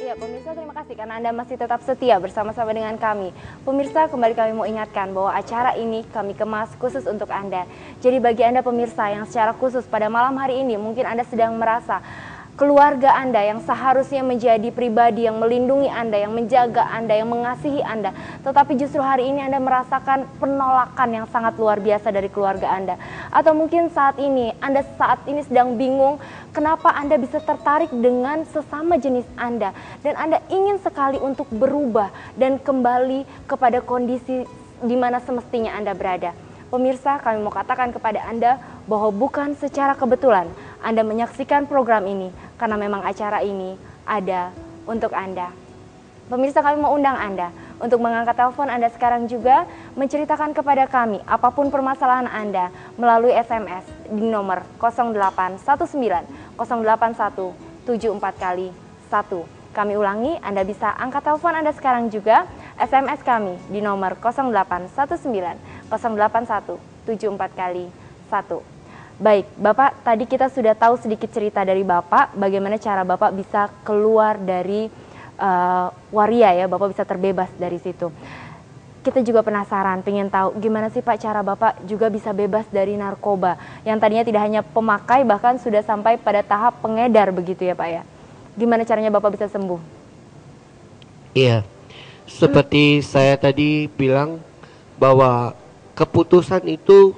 Ya, pemirsa terima kasih karena Anda masih tetap setia bersama-sama dengan kami. Pemirsa, kembali kami mau ingatkan bahwa acara ini kami kemas khusus untuk Anda. Jadi bagi Anda pemirsa yang secara khusus pada malam hari ini mungkin Anda sedang merasa keluarga Anda yang seharusnya menjadi pribadi yang melindungi Anda, yang menjaga Anda, yang mengasihi Anda. Tetapi justru hari ini Anda merasakan penolakan yang sangat luar biasa dari keluarga Anda. Atau mungkin Anda saat ini sedang bingung kenapa Anda bisa tertarik dengan sesama jenis Anda. Dan Anda ingin sekali untuk berubah dan kembali kepada kondisi di mana semestinya Anda berada. Pemirsa, kami mau katakan kepada Anda bahwa bukan secara kebetulan Anda menyaksikan program ini, karena memang acara ini ada untuk Anda. Pemirsa, kami mau undang Anda untuk mengangkat telepon Anda sekarang juga, menceritakan kepada kami apapun permasalahan Anda melalui SMS di nomor 0819 081 74 kali 1. Kami ulangi, Anda bisa angkat telepon Anda sekarang juga, SMS kami di nomor 0819 081 74 kali 1. Baik, Bapak, tadi kita sudah tahu sedikit cerita dari Bapak, bagaimana cara Bapak bisa keluar dari waria ya, Bapak bisa terbebas dari situ. Kita juga penasaran, pengen tahu gimana sih Pak cara Bapak juga bisa bebas dari narkoba, yang tadinya tidak hanya pemakai, bahkan sudah sampai pada tahap pengedar begitu ya Pak ya. Gimana caranya Bapak bisa sembuh? Iya, seperti saya tadi bilang bahwa keputusan itu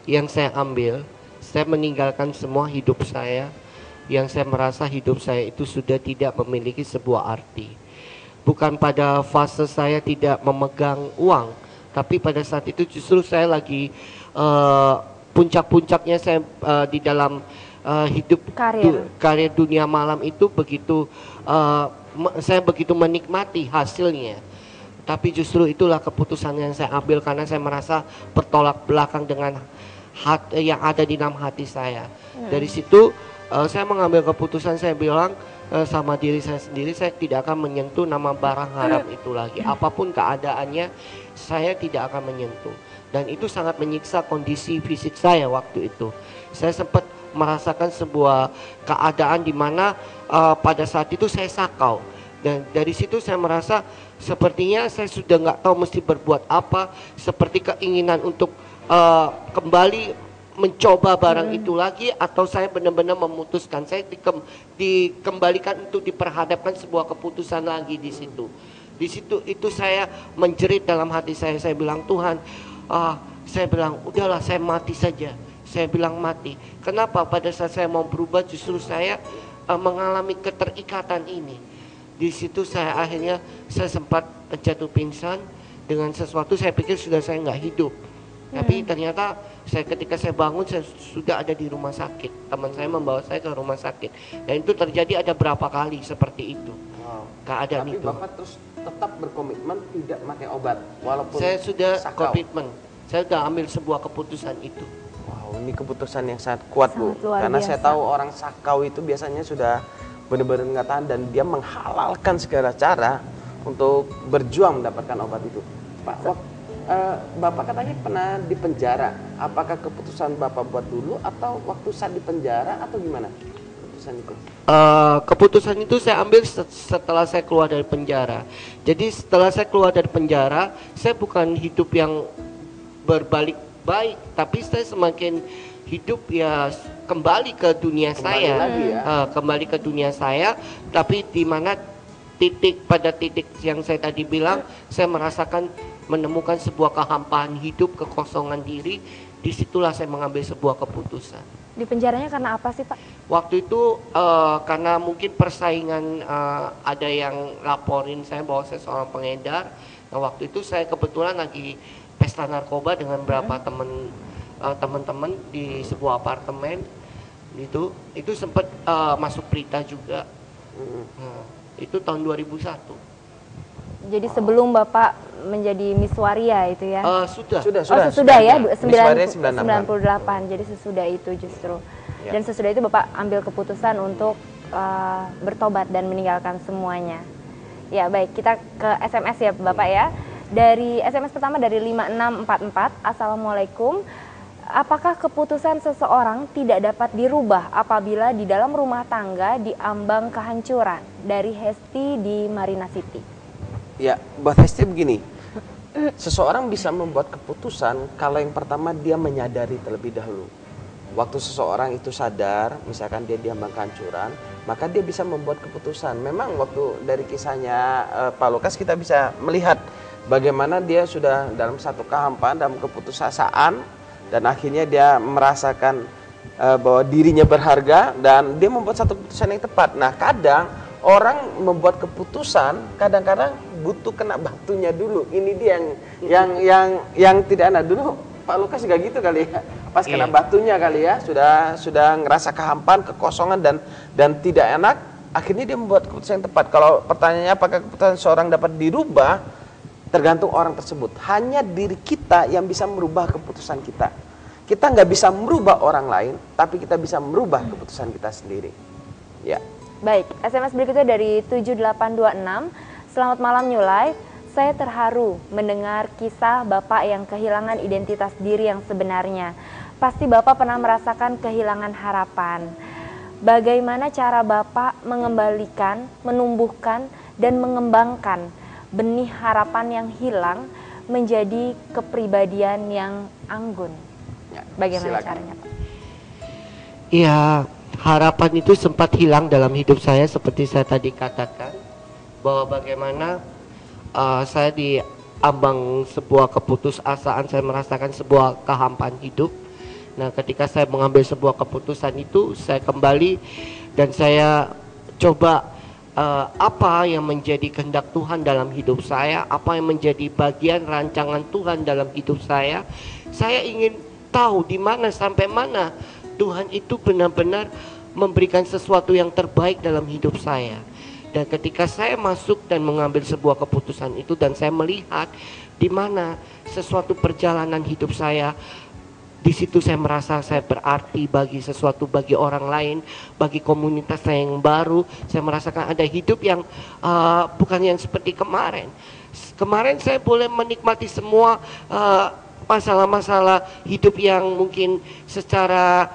yang saya ambil, saya meninggalkan semua hidup saya yang saya merasa hidup saya itu sudah tidak memiliki sebuah arti. Bukan pada fase saya tidak memegang uang, tapi pada saat itu justru saya lagi puncak-puncaknya saya di dalam hidup karir dunia malam itu begitu saya begitu menikmati hasilnya. Tapi justru itulah keputusan yang saya ambil karena saya merasa bertolak belakang dengan yang ada di dalam hati saya. Dari situ saya mengambil keputusan, saya bilang sama diri saya sendiri, saya tidak akan menyentuh nama barang haram itu lagi. Apapun keadaannya, saya tidak akan menyentuh. Dan itu sangat menyiksa kondisi fisik saya waktu itu. Saya sempat merasakan sebuah keadaan di mana pada saat itu saya sakau. Dan dari situ saya merasa sepertinya saya sudah nggak tahu mesti berbuat apa, seperti keinginan untuk kembali mencoba barang itu lagi, atau saya benar-benar memutuskan, saya dikembalikan untuk diperhadapkan sebuah keputusan lagi di situ. Di situ itu saya menjerit dalam hati saya bilang, Tuhan, saya bilang udahlah saya mati saja. Saya bilang mati. Kenapa pada saat saya mau berubah justru saya mengalami keterikatan ini. Di situ saya akhirnya sempat jatuh pingsan dengan sesuatu, saya pikir sudah saya nggak hidup. Tapi ternyata ketika saya bangun saya sudah ada di rumah sakit. Teman saya membawa saya ke rumah sakit. Dan itu terjadi ada berapa kali seperti itu. Keadaan tapi itu. Bapak terus tetap berkomitmen tidak pakai obat walaupun saya sudah sakau. komitmen. Saya sudah ambil sebuah keputusan itu. Wow, ini keputusan yang sangat kuat Bu. Karena biasa. saya tahu orang sakau itu biasanya sudah benar-benar nggak tahan dan dia menghalalkan segala cara untuk berjuang mendapatkan obat itu. Pak, Bapak katanya pernah di penjara. Apakah keputusan Bapak buat dulu atau waktu saat di penjara atau gimana keputusan itu? Keputusan itu saya ambil setelah saya keluar dari penjara. Jadi setelah saya keluar dari penjara, saya bukan hidup yang berbalik baik, tapi saya semakin hidup ya kembali ke dunia saya, kembali ke dunia saya. Tapi di mana pada titik yang saya tadi bilang, saya merasakan menemukan sebuah kehampaan hidup, kekosongan diri. Disitulah saya mengambil sebuah keputusan. Di penjaranya karena apa sih Pak? Waktu itu karena mungkin persaingan, ada yang laporin saya bahwa saya seorang pengedar. Nah waktu itu saya kebetulan lagi pesta narkoba dengan beberapa teman-teman di sebuah apartemen. Itu sempat masuk berita juga. Nah, itu tahun 2001. Jadi sebelum Bapak menjadi Miss Waria itu ya? Sudah Ya, 98. Jadi sesudah itu justru. Dan sesudah itu Bapak ambil keputusan untuk bertobat dan meninggalkan semuanya. Ya baik, kita ke SMS ya Bapak ya. Dari SMS pertama dari 5644, Assalamualaikum. apakah keputusan seseorang tidak dapat dirubah apabila di dalam rumah tangga diambang kehancuran? Dari Hesti di Marina City. Ya, buat Hesti begini. Seseorang bisa membuat keputusan kalau yang pertama dia menyadari terlebih dahulu. Waktu seseorang itu sadar, misalkan dia diambang kehancuran, maka dia bisa membuat keputusan. Memang waktu dari kisahnya Pak Lukas kita bisa melihat bagaimana dia sudah dalam satu kehampaan, dalam keputusasaan, dan akhirnya dia merasakan bahwa dirinya berharga dan dia membuat satu keputusan yang tepat. Nah, kadang orang membuat keputusan kadang-kadang butuh kena batunya dulu. Ini dia yang tidak enak dulu. Pak Lukas juga gitu kali ya, pas kena batunya kali ya, sudah ngerasa kehampaan, kekosongan dan tidak enak, akhirnya dia membuat keputusan yang tepat. Kalau pertanyaannya apakah keputusan seorang dapat dirubah, tergantung orang tersebut. Hanya diri kita yang bisa merubah keputusan kita. Kita nggak bisa merubah orang lain, tapi kita bisa merubah keputusan kita sendiri. Ya. Baik, SMS berikutnya dari 7826. Selamat malam New Life. Saya terharu mendengar kisah Bapak yang kehilangan identitas diri yang sebenarnya. Pasti Bapak pernah merasakan kehilangan harapan. Bagaimana cara Bapak mengembalikan, menumbuhkan, dan mengembangkan benih harapan yang hilang menjadi kepribadian yang anggun? Ya, Bagaimana silakan. caranya, Pak? Ya, harapan itu sempat hilang dalam hidup saya seperti saya tadi katakan, bahwa bagaimana saya diambang sebuah keputusasaan, saya merasakan sebuah kehampaan hidup. Nah, ketika saya mengambil sebuah keputusan itu, saya kembali dan saya coba apa yang menjadi kehendak Tuhan dalam hidup saya, apa yang menjadi bagian rancangan Tuhan dalam hidup saya. Saya ingin tahu di mana sampai mana Tuhan itu benar-benar memberikan sesuatu yang terbaik dalam hidup saya. Dan ketika saya masuk dan mengambil sebuah keputusan itu dan saya melihat di mana sesuatu perjalanan hidup saya, di situ saya merasa saya berarti bagi sesuatu, bagi orang lain, bagi komunitas saya yang baru. Saya merasakan ada hidup yang bukan yang seperti kemarin. Kemarin saya boleh menikmati semua masalah-masalah hidup yang mungkin secara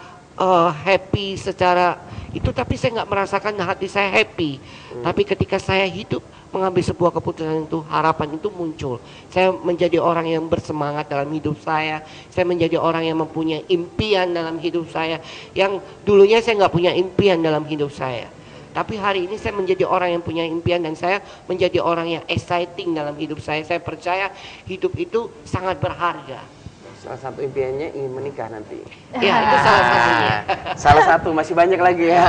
happy, secara itu, tapi saya nggak merasakan hati saya happy. Tapi ketika saya hidup mengambil sebuah keputusan itu, harapan itu muncul. Saya menjadi orang yang bersemangat dalam hidup saya. Saya menjadi orang yang mempunyai impian dalam hidup saya. Yang dulunya saya nggak punya impian dalam hidup saya. Tapi hari ini saya menjadi orang yang punya impian dan saya menjadi orang yang exciting dalam hidup saya. Saya percaya hidup itu sangat berharga. Salah satu impiannya ingin menikah nanti. Ya, itu salah satunya. Salah satu, masih banyak lagi ya.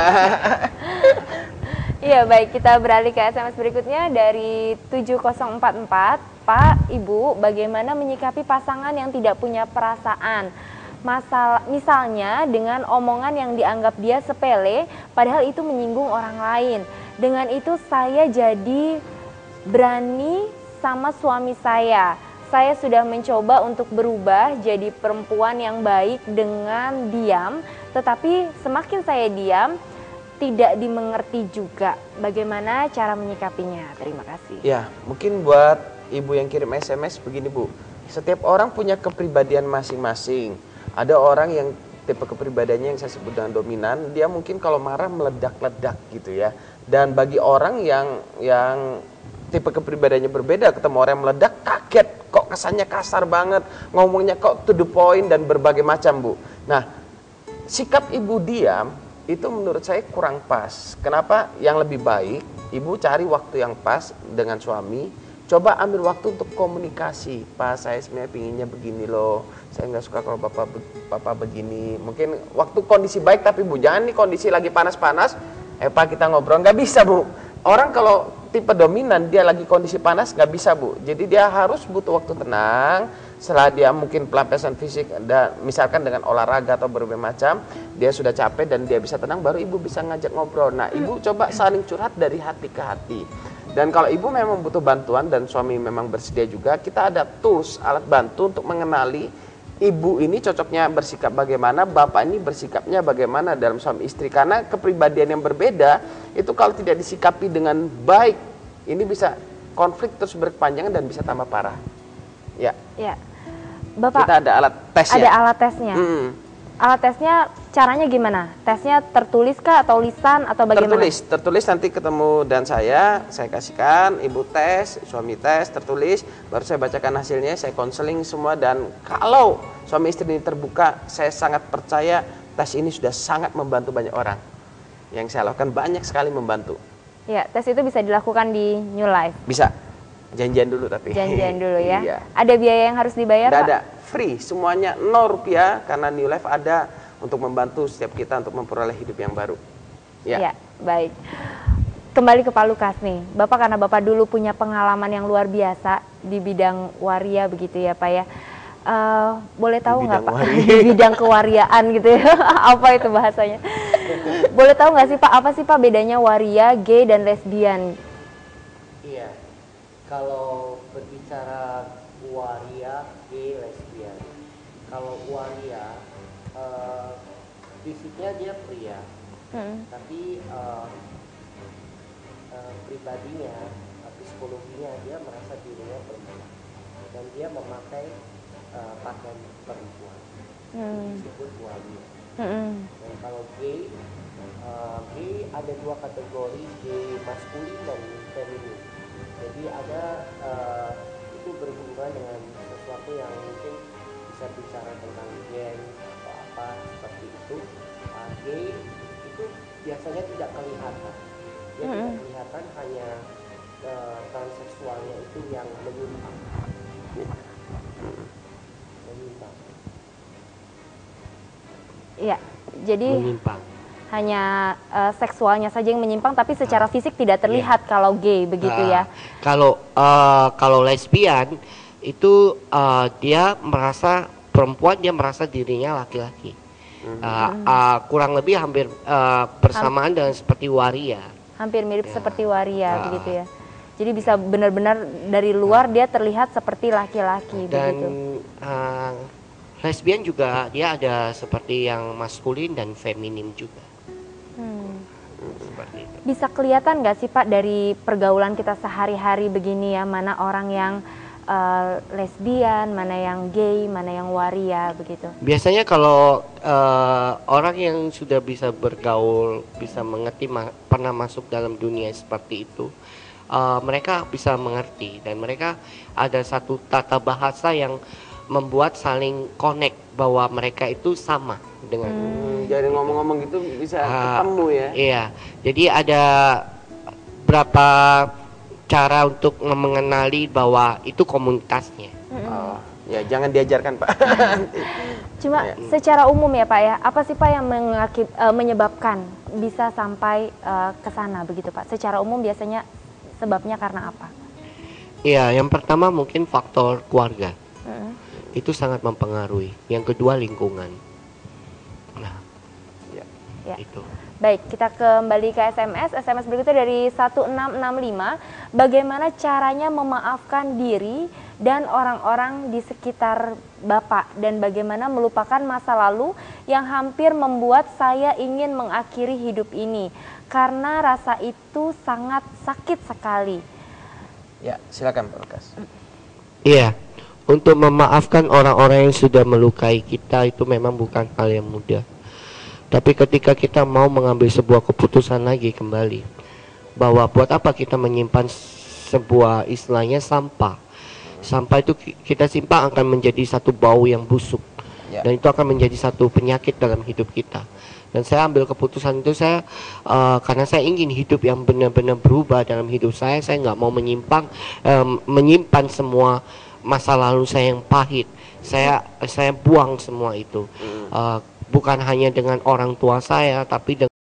Iya, baik, kita beralih ke SMS berikutnya dari 7044. Pak, Ibu, bagaimana menyikapi pasangan yang tidak punya perasaan? Misalnya dengan omongan yang dianggap dia sepele, padahal itu menyinggung orang lain. Dengan itu saya jadi berani sama suami saya. Saya sudah mencoba untuk berubah jadi perempuan yang baik dengan diam, tetapi semakin saya diam, tidak dimengerti juga. Bagaimana cara menyikapinya? Terima kasih. Ya, mungkin buat ibu yang kirim SMS begini Bu. Setiap orang punya kepribadian masing-masing. Ada orang yang tipe kepribadiannya yang saya sebut dengan dominan, dia mungkin kalau marah meledak-ledak gitu ya. Dan bagi orang yang tipe kepribadiannya berbeda, ketemu orang yang meledak, kaget, kok kesannya kasar banget, ngomongnya kok to the point dan berbagai macam Bu. Nah, sikap ibu diam itu menurut saya kurang pas. Kenapa? Yang lebih baik ibu cari waktu yang pas dengan suami, coba ambil waktu untuk komunikasi. Pak, saya sebenarnya pinginnya begini loh, saya nggak suka kalau bapak begini. Mungkin waktu kondisi baik, tapi Bu jangan nih kondisi lagi panas-panas, Pak kita ngobrol, nggak bisa Bu. Orang kalau tipe dominan dia lagi kondisi panas nggak bisa Bu. Jadi dia harus butuh waktu tenang. Setelah dia mungkin pelampiasan fisik dan misalkan dengan olahraga atau berbagai macam, dia sudah capek dan dia bisa tenang, baru ibu bisa ngajak ngobrol. Nah, ibu coba saling curhat dari hati ke hati. Dan kalau ibu memang butuh bantuan dan suami memang bersedia juga, kita ada tools, alat bantu untuk mengenali ibu ini cocoknya bersikap bagaimana, bapak ini bersikapnya bagaimana dalam suami istri. Karena kepribadian yang berbeda itu kalau tidak disikapi dengan baik, ini bisa konflik terus berkepanjangan dan bisa tambah parah. Ya. Ya. Bapak kita ada alat tesnya. Ada alat tesnya. Alat tesnya caranya gimana? Tesnya tertulis kah atau lisan atau bagaimana? Tertulis nanti ketemu dan saya kasihkan, ibu tes, suami tes, tertulis, baru saya bacakan hasilnya, saya konseling semua, dan kalau suami istri ini terbuka, saya sangat percaya tes ini sudah sangat membantu banyak orang. Yang saya lakukan banyak sekali membantu. Ya, tes itu bisa dilakukan di New Life. Bisa. Janjian dulu tapi. Janjian dulu ya. Iya. Ada biaya yang harus dibayar, Nggak Pak? ada, free, semuanya Rp0 karena New Life ada untuk membantu setiap kita untuk memperoleh hidup yang baru. Ya. Ya, baik. Kembali ke Pak Lukas nih, Bapak karena Bapak dulu punya pengalaman yang luar biasa di bidang waria begitu ya Pak ya. Boleh tahu nggak Pak di bidang kewariaan gitu ya? Apa itu bahasanya? Boleh tahu nggak sih Pak, apa sih Pak bedanya waria, gay dan lesbian? Iya. Kalau berbicara waria, gay, lesbian. Kalau waria, fisiknya dia pria, tapi pribadinya, psikologinya dia merasa dirinya perempuan, dan dia memakai pakaian perempuan, disebut waria. Dan kalau gay, gay ada dua kategori, gay maskulin dan feminin. Jadi ada itu berhubungan dengan sesuatu yang mungkin bisa bicara tentang gen atau apa seperti itu. Gay itu biasanya tidak kelihatan, dia tidak kelihatan, hanya transseksualnya itu yang menyimpang. Iya, jadi menyimpang. Hanya seksualnya saja yang menyimpang, tapi secara fisik tidak terlihat kalau gay begitu ya. Kalau lesbian itu dia merasa perempuan, dia merasa dirinya laki-laki. Kurang lebih hampir bersamaan dengan seperti waria. Hampir mirip seperti waria begitu ya. Jadi bisa benar-benar dari luar dia terlihat seperti laki-laki begitu. Lesbian juga dia ada seperti yang maskulin dan feminim juga. Seperti itu. Bisa kelihatan nggak sih Pak dari pergaulan kita sehari-hari begini ya, mana orang yang lesbian, mana yang gay, mana yang waria begitu? Biasanya kalau orang yang sudah bisa bergaul, bisa mengerti, pernah masuk dalam dunia seperti itu, mereka bisa mengerti, dan mereka ada satu tata bahasa yang membuat saling connect bahwa mereka itu sama dengan. Jadi ngomong-ngomong gitu bisa ketemu ya. Iya, jadi ada berapa cara untuk mengenali bahwa itu komunitasnya. Ya jangan diajarkan Pak. Cuma secara umum ya Pak ya, apa sih Pak yang menyebabkan bisa sampai ke sana begitu Pak? Secara umum biasanya sebabnya karena apa? Iya, yang pertama mungkin faktor keluarga. Itu sangat mempengaruhi. Yang kedua lingkungan. Nah, ya. Itu. Baik, kita kembali ke SMS. SMS berikutnya dari 1665. Bagaimana caranya memaafkan diri dan orang-orang di sekitar Bapak, dan bagaimana melupakan masa lalu yang hampir membuat saya ingin mengakhiri hidup ini karena rasa itu sangat sakit sekali. Ya, silakan Pak Lukas. Iya. Untuk memaafkan orang-orang yang sudah melukai kita itu memang bukan hal yang mudah. Tapi ketika kita mau mengambil sebuah keputusan lagi kembali, bahwa buat apa kita menyimpan sebuah istilahnya sampah. Sampah itu kita simpan akan menjadi satu bau yang busuk. Dan itu akan menjadi satu penyakit dalam hidup kita. Dan saya ambil keputusan itu karena saya ingin hidup yang benar-benar berubah dalam hidup saya nggak mau menyimpan semua masa lalu saya yang pahit. Saya buang semua itu. Bukan hanya dengan orang tua saya, tapi dengan